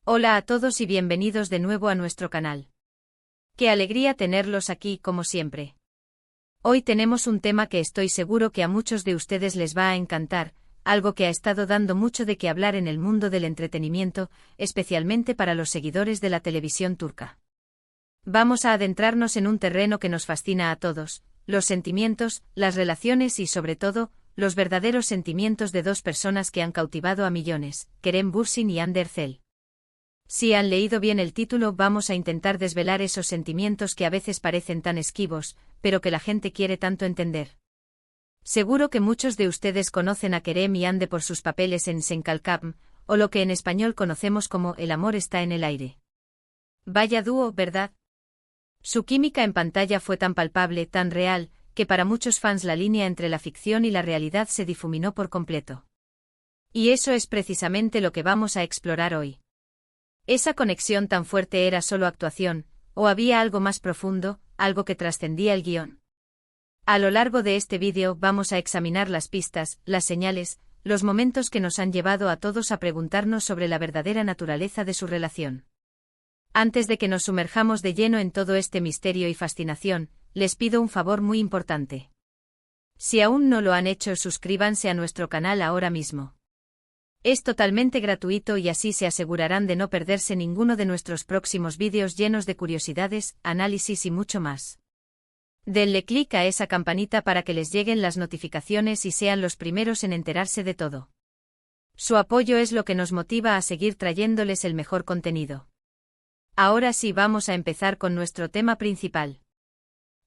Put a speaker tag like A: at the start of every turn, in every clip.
A: Hola a todos y bienvenidos de nuevo a nuestro canal. Qué alegría tenerlos aquí como siempre. Hoy tenemos un tema que estoy seguro que a muchos de ustedes les va a encantar, algo que ha estado dando mucho de qué hablar en el mundo del entretenimiento, especialmente para los seguidores de la televisión turca. Vamos a adentrarnos en un terreno que nos fascina a todos, los sentimientos, las relaciones y sobre todo, los verdaderos sentimientos de dos personas que han cautivado a millones, Kerem Bürsin y Hande Erçel. Si han leído bien el título, vamos a intentar desvelar esos sentimientos que a veces parecen tan esquivos, pero que la gente quiere tanto entender. Seguro que muchos de ustedes conocen a Kerem y Hande por sus papeles en Sen Kalkam, o lo que en español conocemos como El amor está en el aire. Vaya dúo, ¿verdad? Su química en pantalla fue tan palpable, tan real, que para muchos fans la línea entre la ficción y la realidad se difuminó por completo. Y eso es precisamente lo que vamos a explorar hoy. ¿Esa conexión tan fuerte era solo actuación, o había algo más profundo, algo que trascendía el guión? A lo largo de este vídeo vamos a examinar las pistas, las señales, los momentos que nos han llevado a todos a preguntarnos sobre la verdadera naturaleza de su relación. Antes de que nos sumerjamos de lleno en todo este misterio y fascinación, les pido un favor muy importante. Si aún no lo han hecho, suscríbanse a nuestro canal ahora mismo. Es totalmente gratuito y así se asegurarán de no perderse ninguno de nuestros próximos vídeos llenos de curiosidades, análisis y mucho más. Denle clic a esa campanita para que les lleguen las notificaciones y sean los primeros en enterarse de todo. Su apoyo es lo que nos motiva a seguir trayéndoles el mejor contenido. Ahora sí, vamos a empezar con nuestro tema principal.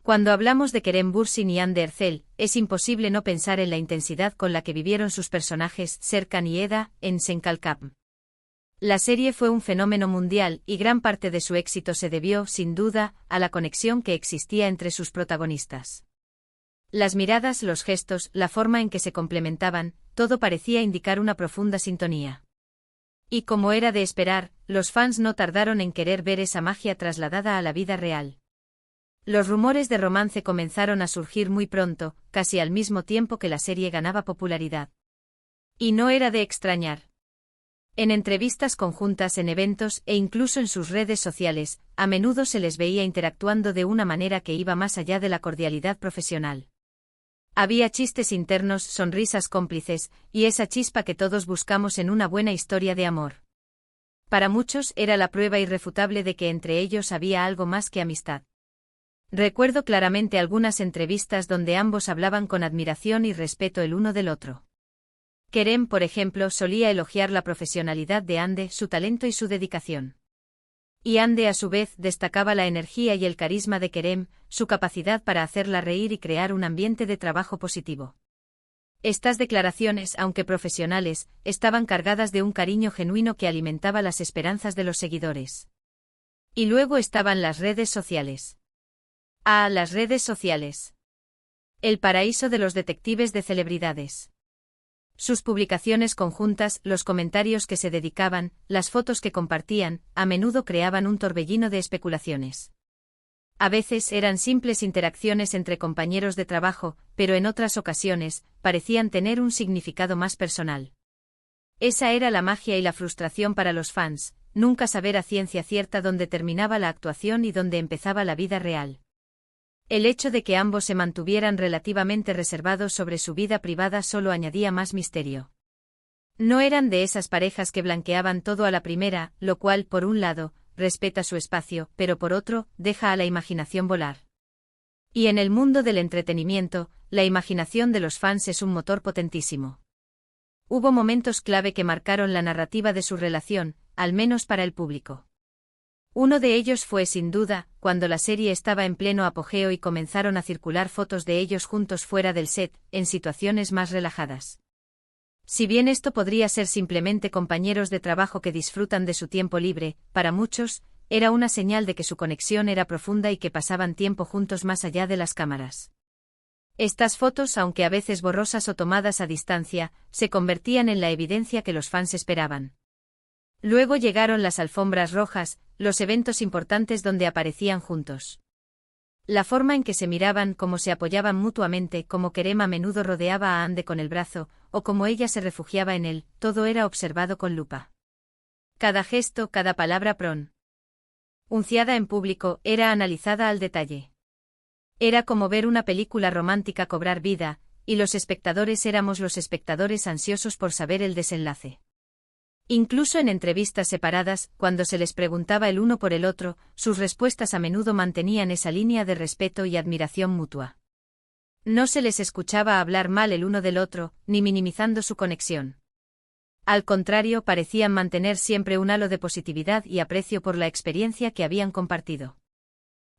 A: Cuando hablamos de Kerem Bürsin y Hande Erçel, es imposible no pensar en la intensidad con la que vivieron sus personajes Serkan y Eda en Sen Kalkam. La serie fue un fenómeno mundial y gran parte de su éxito se debió, sin duda, a la conexión que existía entre sus protagonistas. Las miradas, los gestos, la forma en que se complementaban, todo parecía indicar una profunda sintonía. Y como era de esperar, los fans no tardaron en querer ver esa magia trasladada a la vida real. Los rumores de romance comenzaron a surgir muy pronto, casi al mismo tiempo que la serie ganaba popularidad. Y no era de extrañar. En entrevistas conjuntas, en eventos e incluso en sus redes sociales, a menudo se les veía interactuando de una manera que iba más allá de la cordialidad profesional. Había chistes internos, sonrisas cómplices, y esa chispa que todos buscamos en una buena historia de amor. Para muchos era la prueba irrefutable de que entre ellos había algo más que amistad. Recuerdo claramente algunas entrevistas donde ambos hablaban con admiración y respeto el uno del otro. Kerem, por ejemplo, solía elogiar la profesionalidad de Hande, su talento y su dedicación. Y Hande a su vez destacaba la energía y el carisma de Kerem, su capacidad para hacerla reír y crear un ambiente de trabajo positivo. Estas declaraciones, aunque profesionales, estaban cargadas de un cariño genuino que alimentaba las esperanzas de los seguidores. Y luego estaban las redes sociales. Las redes sociales. El paraíso de los detectives de celebridades. Sus publicaciones conjuntas, los comentarios que se dedicaban, las fotos que compartían, a menudo creaban un torbellino de especulaciones. A veces eran simples interacciones entre compañeros de trabajo, pero en otras ocasiones, parecían tener un significado más personal. Esa era la magia y la frustración para los fans, nunca saber a ciencia cierta dónde terminaba la actuación y dónde empezaba la vida real. El hecho de que ambos se mantuvieran relativamente reservados sobre su vida privada solo añadía más misterio. No eran de esas parejas que blanqueaban todo a la primera, lo cual, por un lado, respeta su espacio, pero por otro, deja a la imaginación volar. Y en el mundo del entretenimiento, la imaginación de los fans es un motor potentísimo. Hubo momentos clave que marcaron la narrativa de su relación, al menos para el público. Uno de ellos fue sin duda, cuando la serie estaba en pleno apogeo y comenzaron a circular fotos de ellos juntos fuera del set, en situaciones más relajadas. Si bien esto podría ser simplemente compañeros de trabajo que disfrutan de su tiempo libre, para muchos, era una señal de que su conexión era profunda y que pasaban tiempo juntos más allá de las cámaras. Estas fotos, aunque a veces borrosas o tomadas a distancia, se convertían en la evidencia que los fans esperaban. Luego llegaron las alfombras rojas, los eventos importantes donde aparecían juntos. La forma en que se miraban, cómo se apoyaban mutuamente, cómo Kerem a menudo rodeaba a Hande con el brazo, o cómo ella se refugiaba en él, todo era observado con lupa. Cada gesto, cada palabra pronunciada en público, era analizada al detalle. Era como ver una película romántica cobrar vida, y los espectadores éramos los espectadores ansiosos por saber el desenlace. Incluso en entrevistas separadas, cuando se les preguntaba el uno por el otro, sus respuestas a menudo mantenían esa línea de respeto y admiración mutua. No se les escuchaba hablar mal el uno del otro, ni minimizando su conexión. Al contrario, parecían mantener siempre un halo de positividad y aprecio por la experiencia que habían compartido.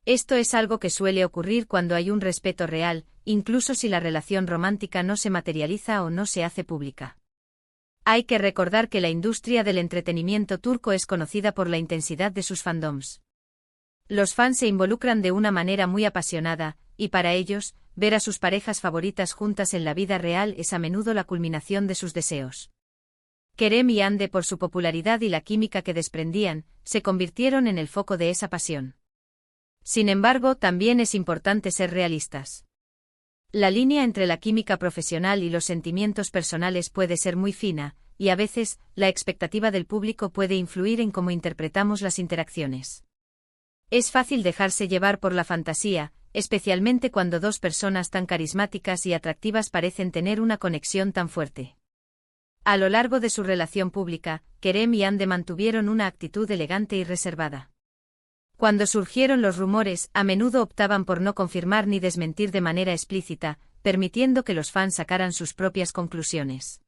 A: Esto es algo que suele ocurrir cuando hay un respeto real, incluso si la relación romántica no se materializa o no se hace pública. Hay que recordar que la industria del entretenimiento turco es conocida por la intensidad de sus fandoms. Los fans se involucran de una manera muy apasionada, y para ellos, ver a sus parejas favoritas juntas en la vida real es a menudo la culminación de sus deseos. Kerem y Hande, por su popularidad y la química que desprendían, se convirtieron en el foco de esa pasión. Sin embargo, también es importante ser realistas. La línea entre la química profesional y los sentimientos personales puede ser muy fina, y a veces, la expectativa del público puede influir en cómo interpretamos las interacciones. Es fácil dejarse llevar por la fantasía, especialmente cuando dos personas tan carismáticas y atractivas parecen tener una conexión tan fuerte. A lo largo de su relación pública, Kerem y Hande mantuvieron una actitud elegante y reservada. Cuando surgieron los rumores, a menudo optaban por no confirmar ni desmentir de manera explícita, permitiendo que los fans sacaran sus propias conclusiones.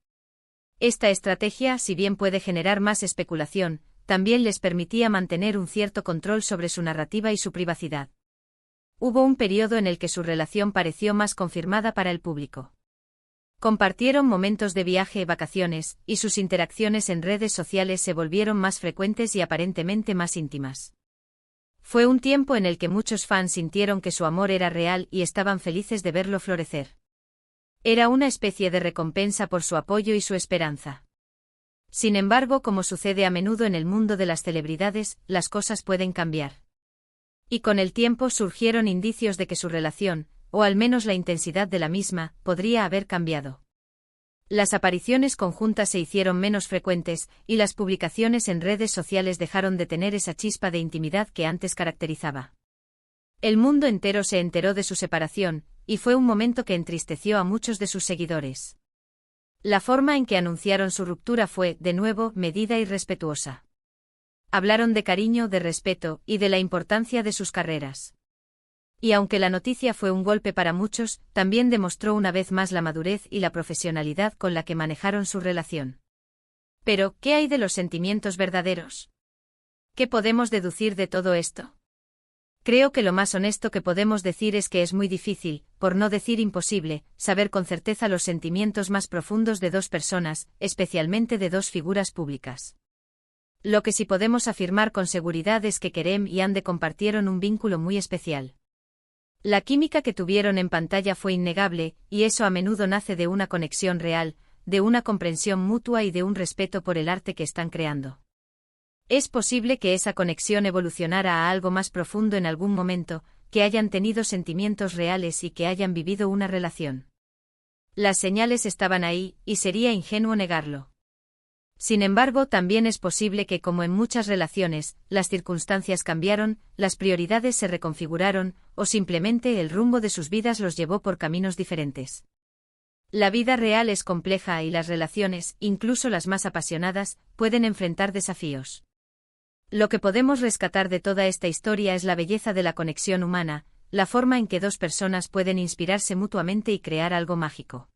A: Esta estrategia, si bien puede generar más especulación, también les permitía mantener un cierto control sobre su narrativa y su privacidad. Hubo un periodo en el que su relación pareció más confirmada para el público. Compartieron momentos de viaje y vacaciones, y sus interacciones en redes sociales se volvieron más frecuentes y aparentemente más íntimas. Fue un tiempo en el que muchos fans sintieron que su amor era real y estaban felices de verlo florecer. Era una especie de recompensa por su apoyo y su esperanza. Sin embargo, como sucede a menudo en el mundo de las celebridades, las cosas pueden cambiar. Y con el tiempo surgieron indicios de que su relación, o al menos la intensidad de la misma, podría haber cambiado. Las apariciones conjuntas se hicieron menos frecuentes, y las publicaciones en redes sociales dejaron de tener esa chispa de intimidad que antes caracterizaba. El mundo entero se enteró de su separación, y fue un momento que entristeció a muchos de sus seguidores. La forma en que anunciaron su ruptura fue, de nuevo, medida y respetuosa. Hablaron de cariño, de respeto, y de la importancia de sus carreras. Y aunque la noticia fue un golpe para muchos, también demostró una vez más la madurez y la profesionalidad con la que manejaron su relación. Pero, ¿qué hay de los sentimientos verdaderos? ¿Qué podemos deducir de todo esto? Creo que lo más honesto que podemos decir es que es muy difícil, por no decir imposible, saber con certeza los sentimientos más profundos de dos personas, especialmente de dos figuras públicas. Lo que sí podemos afirmar con seguridad es que Kerem y Hande compartieron un vínculo muy especial. La química que tuvieron en pantalla fue innegable, y eso a menudo nace de una conexión real, de una comprensión mutua y de un respeto por el arte que están creando. Es posible que esa conexión evolucionara a algo más profundo en algún momento, que hayan tenido sentimientos reales y que hayan vivido una relación. Las señales estaban ahí, y sería ingenuo negarlo. Sin embargo, también es posible que, como en muchas relaciones, las circunstancias cambiaron, las prioridades se reconfiguraron, o simplemente el rumbo de sus vidas los llevó por caminos diferentes. La vida real es compleja y las relaciones, incluso las más apasionadas, pueden enfrentar desafíos. Lo que podemos rescatar de toda esta historia es la belleza de la conexión humana, la forma en que dos personas pueden inspirarse mutuamente y crear algo mágico.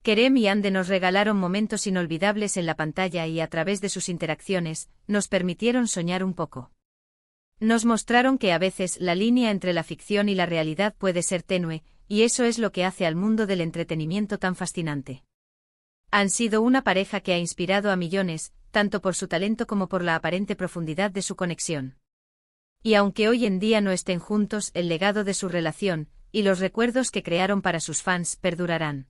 A: Kerem y Hande nos regalaron momentos inolvidables en la pantalla y a través de sus interacciones, nos permitieron soñar un poco. Nos mostraron que a veces la línea entre la ficción y la realidad puede ser tenue, y eso es lo que hace al mundo del entretenimiento tan fascinante. Han sido una pareja que ha inspirado a millones, tanto por su talento como por la aparente profundidad de su conexión. Y aunque hoy en día no estén juntos, el legado de su relación, y los recuerdos que crearon para sus fans, perdurarán.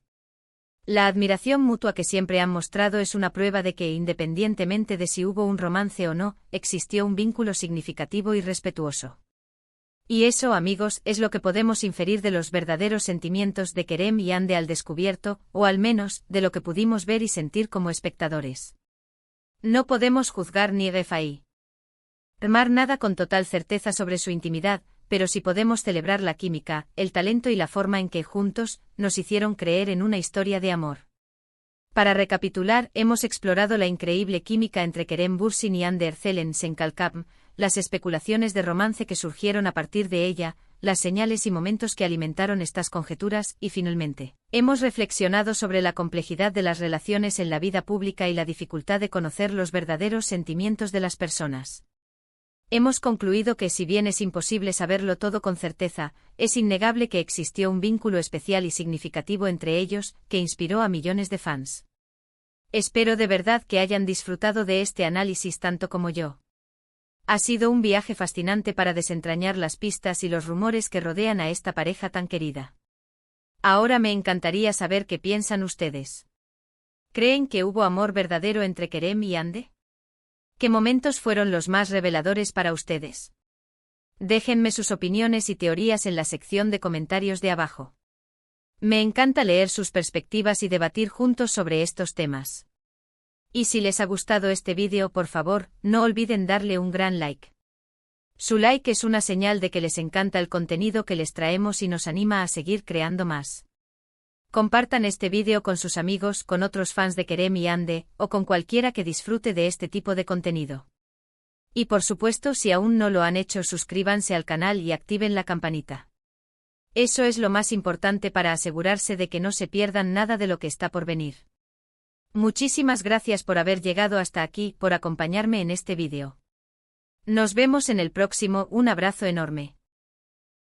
A: La admiración mutua que siempre han mostrado es una prueba de que, independientemente de si hubo un romance o no, existió un vínculo significativo y respetuoso. Y eso, amigos, es lo que podemos inferir de los verdaderos sentimientos de Kerem y Hande al descubierto, o al menos, de lo que pudimos ver y sentir como espectadores. No podemos juzgar ni afirmar nada con total certeza sobre su intimidad, pero sí podemos celebrar la química, el talento y la forma en que, juntos, nos hicieron creer en una historia de amor. Para recapitular, hemos explorado la increíble química entre Kerem Bürsin y Hande Erçel en Senkalkam, las especulaciones de romance que surgieron a partir de ella, las señales y momentos que alimentaron estas conjeturas, y finalmente, hemos reflexionado sobre la complejidad de las relaciones en la vida pública y la dificultad de conocer los verdaderos sentimientos de las personas. Hemos concluido que si bien es imposible saberlo todo con certeza, es innegable que existió un vínculo especial y significativo entre ellos, que inspiró a millones de fans. Espero de verdad que hayan disfrutado de este análisis tanto como yo. Ha sido un viaje fascinante para desentrañar las pistas y los rumores que rodean a esta pareja tan querida. Ahora me encantaría saber qué piensan ustedes. ¿Creen que hubo amor verdadero entre Kerem y Hande? ¿Qué momentos fueron los más reveladores para ustedes? Déjenme sus opiniones y teorías en la sección de comentarios de abajo. Me encanta leer sus perspectivas y debatir juntos sobre estos temas. Y si les ha gustado este vídeo, por favor, no olviden darle un gran like. Su like es una señal de que les encanta el contenido que les traemos y nos anima a seguir creando más. Compartan este vídeo con sus amigos, con otros fans de Kerem y Hande, o con cualquiera que disfrute de este tipo de contenido. Y por supuesto, si aún no lo han hecho, suscríbanse al canal y activen la campanita. Eso es lo más importante para asegurarse de que no se pierdan nada de lo que está por venir. Muchísimas gracias por haber llegado hasta aquí, por acompañarme en este vídeo. Nos vemos en el próximo, un abrazo enorme.